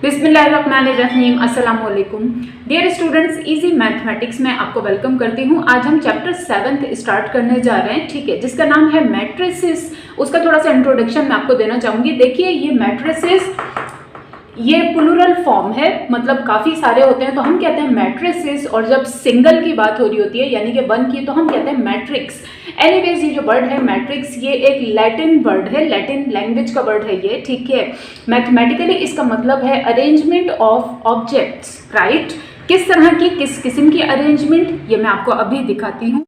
बिस्मिल्लाहिर्रहमानिर्रहीम, अस्सलाम वालेकुम। डियर स्टूडेंट्स, इजी मैथमेटिक्स में आपको वेलकम करती हूँ। आज हम चैप्टर 7 स्टार्ट करने जा रहे हैं, ठीक है, जिसका नाम है मैट्रिसेस। उसका थोड़ा सा इंट्रोडक्शन मैं आपको देना चाहूँगी। देखिए, ये मैट्रिसेस ये प्लूरल फॉर्म है, मतलब काफ़ी सारे होते हैं तो हम कहते हैं मैट्रिसेस, और जब सिंगल की बात हो रही होती है यानी कि वन की, तो हम कहते हैं मैट्रिक्स। एनीवेज, ये जो वर्ड है मैट्रिक्स, ये एक लैटिन वर्ड है, लैटिन लैंग्वेज का वर्ड है ये, ठीक है। मैथमेटिकली इसका मतलब है अरेंजमेंट ऑफ ऑब्जेक्ट्स, राइट। किस तरह की, किस किस्म की अरेंजमेंट, ये मैं आपको अभी दिखाती हूँ।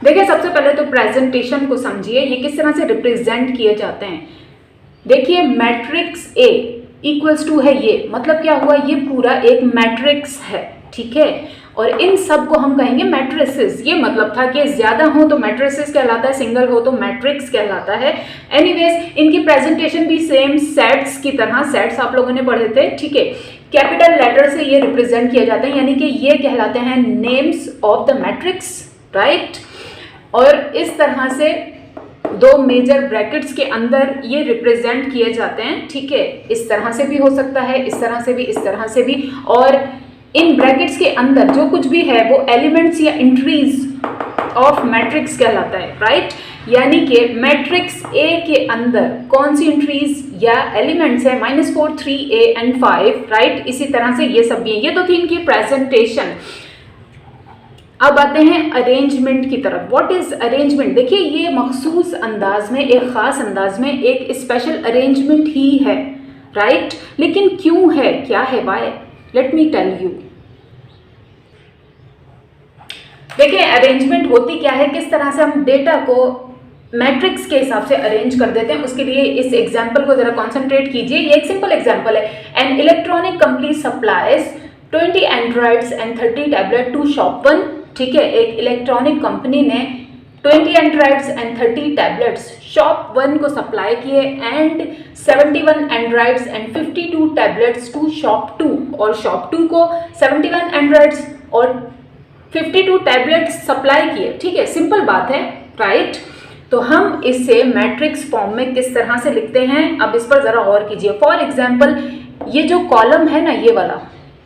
देखिए, सबसे पहले तो प्रेजेंटेशन को समझिए, ये किस तरह से रिप्रेजेंट किए जाते हैं। देखिए, मैट्रिक्स ए इक्वल्स टू है ये, मतलब क्या हुआ, ये पूरा एक मैट्रिक्स है, ठीक है। और इन सब को हम कहेंगे मैट्रिसेस। ये मतलब था कि ज्यादा हो तो मैट्रिसेस कहलाता है, सिंगल हो तो मैट्रिक्स कहलाता है। एनीवेज, इनकी प्रेजेंटेशन भी सेम सेट्स की तरह, सेट्स आप लोगों ने पढ़े थे, ठीक है। कैपिटल लेटर से ये रिप्रेजेंट किया जाता है, यानी कि ये कहलाते हैं names of the matrix, right. और इस तरह से दो मेजर ब्रैकेट्स के अंदर ये रिप्रेजेंट किए जाते हैं, ठीक है। इस तरह से भी हो सकता है, इस तरह से भी, इस तरह से भी। और इन ब्रैकेट्स के अंदर जो कुछ भी है वो एलिमेंट्स या एंट्रीज ऑफ मैट्रिक्स कहलाता है, राइट। यानी कि मैट्रिक्स ए के अंदर कौन सी एंट्रीज या एलिमेंट्स है, -4, 3, a and 5, राइट। इसी तरह से ये सब भी है। ये तो थी इनकी प्रेजेंटेशन। अब आते हैं अरेंजमेंट की तरफ। What is arrangement? देखिए, ये मखसूस अंदाज में, एक खास अंदाज में एक स्पेशल अरेंजमेंट ही है, राइट। लेकिन क्यों है, क्या है, why? Let me tell you. देखिए, अरेंजमेंट होती क्या है, किस तरह से हम डेटा को मैट्रिक्स के हिसाब से अरेंज कर देते हैं। उसके लिए इस एग्जाम्पल को जरा कॉन्सेंट्रेट कीजिए। ये एक सिंपल एग्जाम्पल है। An electronic company supplies 20 androids and 30 tablet to shop 1, ठीक है। एक इलेक्ट्रॉनिक कंपनी ने 20 एंड्रॉइड्स एंड 30 टैबलेट्स शॉप 1 को सप्लाई किए, and 71 androids and 52 tablets to shop 2, और शॉप 2 को 71 एंड्रॉइड्स और 52 टैबलेट्स सप्लाई किए, ठीक है। सिंपल बात है, राइट। तो हम इसे मैट्रिक्स फॉर्म में किस तरह से लिखते हैं, अब इस पर जरा गौर कीजिए। फॉर एग्जाम्पल, ये जो कॉलम है ना, ये वाला,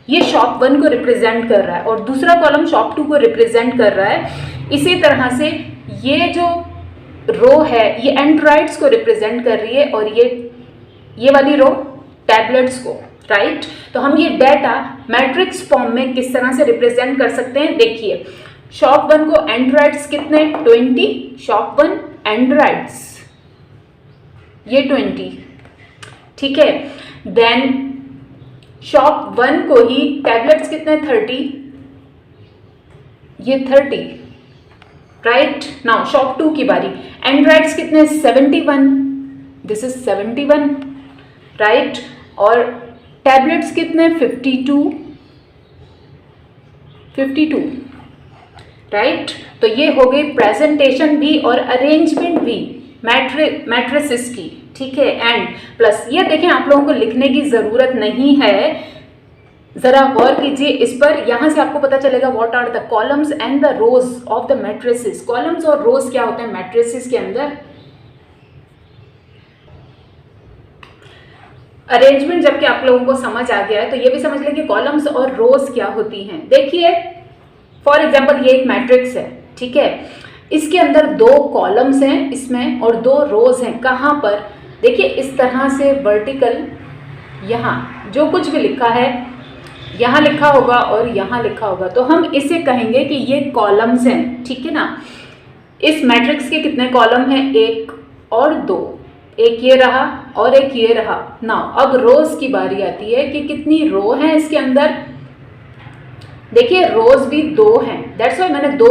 ये शॉप 1 को रिप्रेजेंट कर रहा है और दूसरा कॉलम शॉप 2 को रिप्रेजेंट कर रहा है। इसी तरह से ये जो रो है ये एंड्रॉइड्स को रिप्रेजेंट कर रही है, और ये वाली रो टैबलेट्स को, राइट। तो हम ये डाटा मैट्रिक्स फॉर्म में किस तरह से रिप्रेजेंट कर सकते हैं। देखिए, शॉप 1 को एंड्रॉइड्स कितने, 20, शॉप 1 एंड्रॉइड्स ये 20, ठीक है। देन शॉप 1 को ही टैबलेट्स कितने, 30, ये 30, राइट। नाउ शॉप 2 की बारी, एंड्रॉइड्स कितने, 71, दिस इज 71, राइट। और टैबलेट्स कितने, 52, राइट। तो ये हो गई प्रेजेंटेशन भी और अरेंजमेंट भी मैट्रिसेस की, ठीक है। एंड प्लस ये देखें, आप लोगों को लिखने की जरूरत नहीं है, जरा गौर कीजिए इस पर। यहां से आपको पता चलेगा what are the columns and the rows of the matrices. Columns और रोज क्या होते हैं मैट्रिसेस के अंदर। अरेंजमेंट जबकि आप लोगों को समझ आ गया है तो ये भी समझ लें कि कॉलम्स और रोज क्या होती हैं। देखिए, फॉर एग्जाम्पल, ये एक मैट्रिक्स है, ठीक है। इसके अंदर 2 कॉलम्स हैं इसमें और 2 रोज हैं। कहाँ पर? देखिए, इस तरह से वर्टिकल, यहाँ जो कुछ भी लिखा है यहाँ लिखा होगा और यहाँ लिखा होगा, तो हम इसे कहेंगे कि ये कॉलम्स हैं, ठीक है ना। इस मैट्रिक्स के कितने कॉलम हैं, 1 और 2, एक ये रहा और एक ये रहा। नाउ अब रोज की बारी आती है कि कितनी रो हैं इसके अंदर। देखिए, रोज भी 2 हैं, दैट्स वाई मैंने 2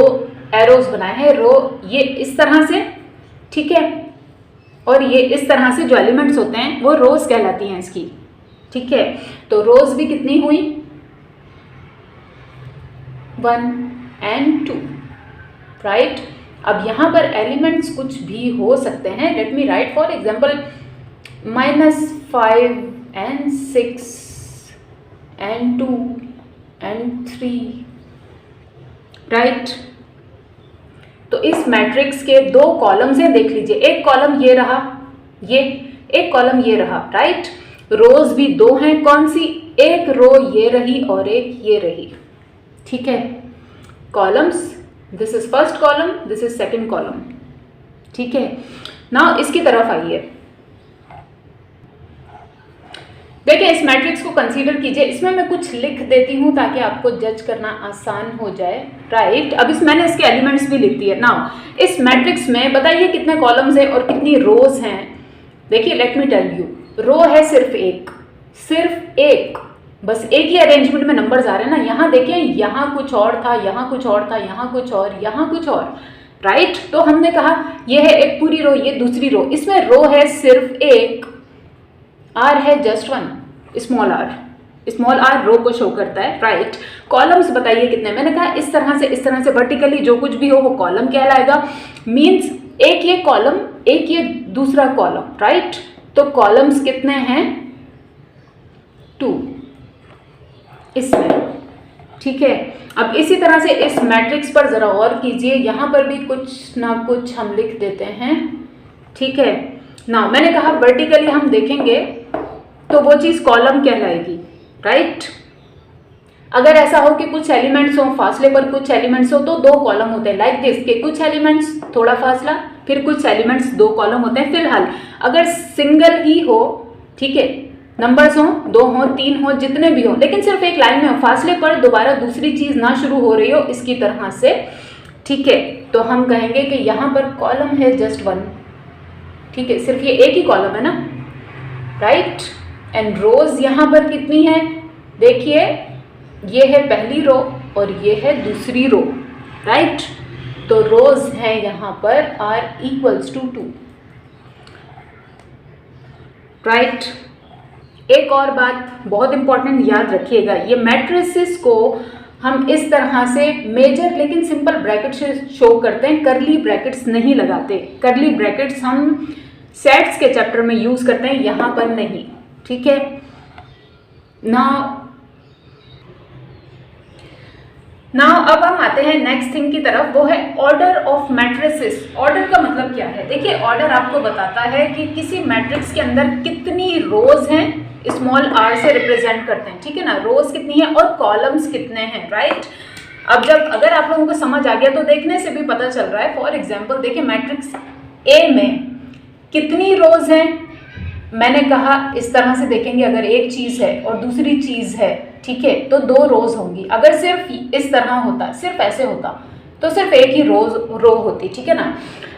एरोज बनाए हैं। रो ये इस तरह से, ठीक है, और ये इस तरह से जो एलिमेंट्स होते हैं वो रोज कहलाती हैं इसकी, ठीक है। तो रोज भी कितनी हुई, 1 and 2, राइट। अब यहाँ पर एलिमेंट्स कुछ भी हो सकते हैं। Let me right, for example, -5 and 6 and 2 and 3, right. तो इस मैट्रिक्स के 2 कॉलम्स हैं, देख लीजिए। एक कॉलम ये रहा, ये एक कॉलम ये रहा, राइट। रोज भी 2 हैं, कौन सी, एक रो ये रही और एक ये रही, ठीक है। Columns, this is first column, this is second column, ठीक है। नाउ इसकी तरफ आइए, देखिए इस मैट्रिक्स को कंसीडर कीजिए। इसमें मैं कुछ लिख देती हूँ ताकि आपको जज करना आसान हो जाए, राइट। अब मैंने इसके एलिमेंट्स भी लिख दिए। नाउ इस मैट्रिक्स में बताइए कितने कॉलम्स हैं और कितनी रोज हैं। देखिए लेट मी टेल यू, रो है सिर्फ एक, बस एक ही अरेंजमेंट में नंबर्स आ रहे हैं ना। यहाँ देखिए, यहाँ कुछ और था, यहाँ कुछ और था, यहाँ कुछ और, यहाँ कुछ और, राइट। तो हमने कहा ये है एक पूरी रो, ये दूसरी रो। इसमें रो है सिर्फ एक, आर है जस्ट 1, स्मॉल आर रो को शो करता है, राइट। कॉलम्स बताइए कितने, मैंने कहा इस तरह से वर्टिकली जो कुछ भी हो वो कॉलम कहलाएगा। मीन्स एक ये कॉलम, एक ये दूसरा कॉलम, राइट। तो कॉलम्स कितने हैं, 2 इसमें, ठीक है। अब इसी तरह से इस मैट्रिक्स पर जरा और कीजिए, यहां पर भी कुछ ना कुछ हम लिख देते हैं, ठीक है ना। मैंने कहा वर्टिकली हम देखेंगे तो वो चीज कॉलम कहलाएगी, राइट। अगर ऐसा हो कि कुछ एलिमेंट्स हो फासले पर, कुछ एलिमेंट्स हो तो 2 कॉलम होते हैं, लाइक दिस के कुछ एलिमेंट्स थोड़ा फासला, फिर कुछ एलिमेंट्स 2 कॉलम होते हैं। फिलहाल अगर सिंगल ही हो, ठीक है, नंबर्स हो 2 हो 3 हो जितने भी हो, लेकिन सिर्फ एक लाइन में हो, फासले पर दोबारा दूसरी चीज ना शुरू हो रही हो, इसकी तरह से, ठीक है। तो हम कहेंगे कि यहाँ पर कॉलम है जस्ट 1, ठीक है, सिर्फ ये एक ही कॉलम है ना, राइट। एंड रोज यहाँ पर कितनी है, देखिए ये है पहली रो और ये है दूसरी रो, राइट। तो रोज है यहाँ पर R = 2, राइट। एक और बात बहुत इंपॉर्टेंट याद रखिएगा, ये मैट्रिसेस को हम इस तरह से मेजर लेकिन सिंपल ब्रैकेट से शो करते हैं, करली ब्रैकेट्स नहीं लगाते। करली ब्रैकेट्स हम सेट्स के चैप्टर में यूज करते हैं, यहाँ पर नहीं, ठीक है नाउ अब हम आते हैं नेक्स्ट थिंग की तरफ, वो है ऑर्डर ऑफ मैट्रिसेस। ऑर्डर का मतलब क्या है, देखिए ऑर्डर आपको बताता है कि किसी मैट्रिक्स के अंदर कितनी रोज हैं, स्मॉल r से रिप्रेजेंट करते हैं, ठीक है ना। रोज कितनी है और कॉलम्स कितने हैं, राइट। अब अगर आप लोगों को समझ आ गया तो देखने से भी पता चल रहा है। फॉर एग्जाम्पल देखिए मैट्रिक्स ए में कितनी रोज हैं, मैंने कहा इस तरह से देखेंगे, अगर एक चीज है और दूसरी चीज है, ठीक है, तो 2 रोज होंगी। अगर सिर्फ इस तरह होता, सिर्फ ऐसे होता, तो सिर्फ एक ही रो होती, ठीक है ना।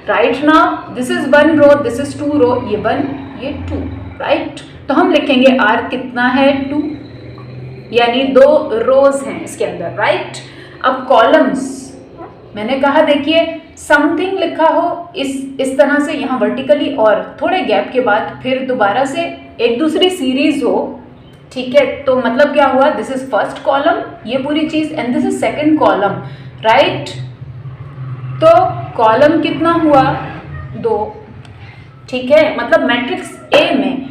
Right now this is 1 row, this is 2 row, ये 1 ये 2, राइट। तो हम लिखेंगे R कितना है 2, यानी 2 रोज हैं इसके अंदर, राइट। अब कॉलम्स मैंने कहा देखिए समथिंग लिखा हो इस तरह से यहाँ वर्टिकली और थोड़े गैप के बाद फिर दोबारा से एक दूसरी सीरीज हो, ठीक है, तो मतलब क्या हुआ, दिस इज फर्स्ट कॉलम ये पूरी चीज and this is second column, right. तो कॉलम कितना हुआ 2, ठीक है, मतलब मैट्रिक्स ए में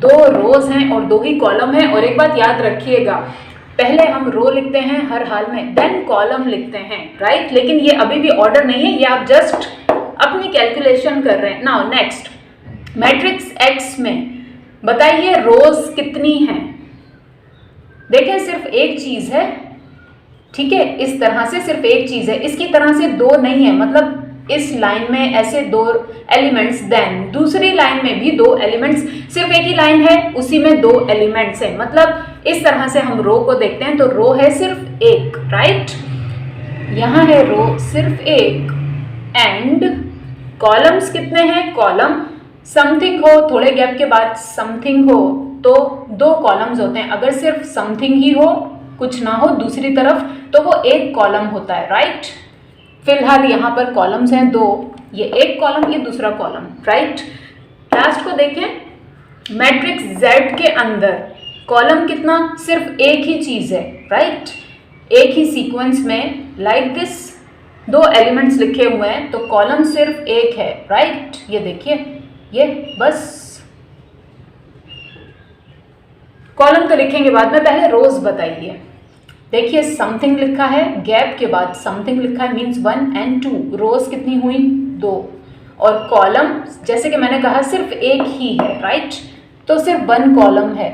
2 रोज हैं और 2 ही कॉलम हैं। और एक बात याद रखिएगा, पहले हम रो लिखते हैं हर हाल में, देन कॉलम लिखते हैं, राइट। लेकिन ये अभी भी ऑर्डर नहीं है, ये आप जस्ट अपनी कैलकुलेशन कर रहे हैं। नाउ नेक्स्ट मैट्रिक्स एक्स में बताइए रोज कितनी हैं। देखें सिर्फ एक चीज है, ठीक है, इस तरह से सिर्फ एक चीज है, इसकी तरह से 2 नहीं है, मतलब इस लाइन में ऐसे 2 एलिमेंट्स, देन दूसरी लाइन में भी 2 एलिमेंट्स, सिर्फ एक ही लाइन है उसी में 2 एलिमेंट्स हैं, मतलब इस तरह से हम रो को देखते हैं तो रो है सिर्फ एक, राइट। यहाँ है रो सिर्फ एक एंड कॉलम्स कितने हैं, कॉलम समथिंग हो थोड़े गैप के बाद समथिंग हो तो 2 कॉलम्स होते हैं। अगर सिर्फ समथिंग ही हो कुछ ना हो दूसरी तरफ तो वो एक कॉलम होता है, राइट। फिलहाल यहाँ पर कॉलम्स हैं 2, ये एक कॉलम ये दूसरा कॉलम, राइट। लास्ट को देखें मैट्रिक्स Z के अंदर कॉलम कितना, सिर्फ एक ही चीज है, राइट। एक ही सीक्वेंस में लाइक दिस 2 एलिमेंट्स लिखे हुए हैं तो कॉलम सिर्फ एक है, राइट। ये देखिए ये बस कॉलम तो लिखेंगे बाद में, पहले रोज बताइए। देखिए समथिंग लिखा है, गैप के बाद समथिंग लिखा है, मीन्स 1 and 2, रोज कितनी हुई 2, और कॉलम जैसे कि मैंने कहा सिर्फ एक ही है, राइट। तो सिर्फ 1 कॉलम है।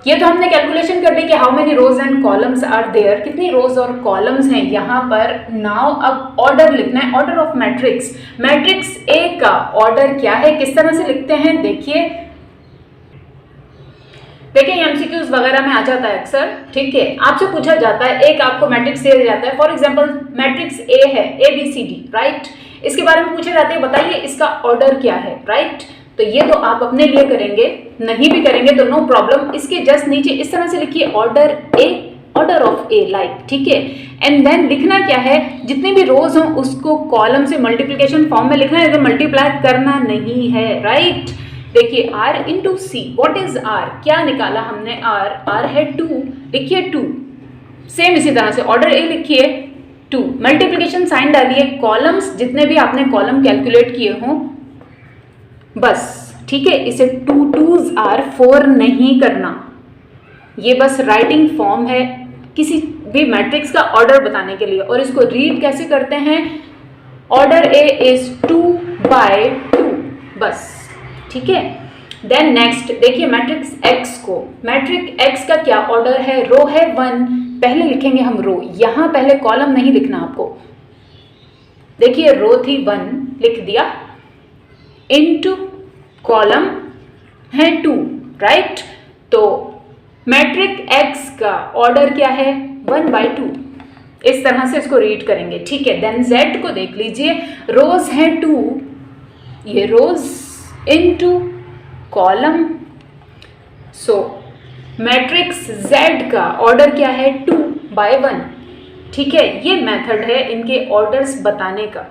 ये तो हमने कैलकुलेशन कर ली कि how many rows and columns are there, कितनी रोज और कॉलम्स हैं यहाँ पर। नाउ अब ऑर्डर लिखना है, order of matrix. Matrix A का ऑर्डर क्या है, किस तरह से लिखते हैं, देखिए एमसीक्यूज वगैरह में आ जाता है अक्सर, ठीक है। आपसे पूछा जाता है, एक आपको मैट्रिक्स दिया जाता है, फॉर एग्जांपल मैट्रिक्स ए है, ABCD, राइट। इसके बारे में पूछे जाते हैं, बताइए इसका ऑर्डर क्या है, राइट। तो ये तो आप अपने लिए करेंगे, नहीं भी करेंगे तो नो प्रॉब्लम। इसके जस्ट नीचे इस तरह से लिखिए order A, order of A, like, ठीक है। एंड देन लिखना क्या है, जितनी भी रोज हों उसको कॉलम से मल्टीप्लिकेशन फॉर्म में लिखना है, अगर मल्टीप्लाई करना नहीं है, राइट। देखिए R into C, what is R, क्या निकाला हमने R है 2, लिखिए 2। सेम इसी तरह से ऑर्डर ए लिखिए 2, मल्टीप्लिकेशन साइन डालिए, कॉलम्स जितने भी आपने कॉलम कैलकुलेट किए हों बस, ठीक है। इसे 2 2s are 4 नहीं करना, ये बस राइटिंग फॉर्म है किसी भी मैट्रिक्स का ऑर्डर बताने के लिए। और इसको रीड कैसे करते हैं, ऑर्डर ए इज 2 by 2, बस, ठीक है। देन नेक्स्ट देखिए मैट्रिक्स एक्स को, मैट्रिक्स एक्स का क्या ऑर्डर है, रो है 1, पहले लिखेंगे हम रो, यहां पहले कॉलम नहीं लिखना आपको। देखिए रो थी 1, लिख दिया, इनटू कॉलम है 2, राइट। तो मैट्रिक्स एक्स का ऑर्डर क्या है, 1 by 2, इस तरह से इसको रीड करेंगे, ठीक है। देन जेड को देख लीजिए, रोज है 2, ये रोज इनटू कॉलम, सो मैट्रिक्स जेड का ऑर्डर क्या है, 2 by 1, ठीक है। ये मेथड है इनके ऑर्डर्स बताने का।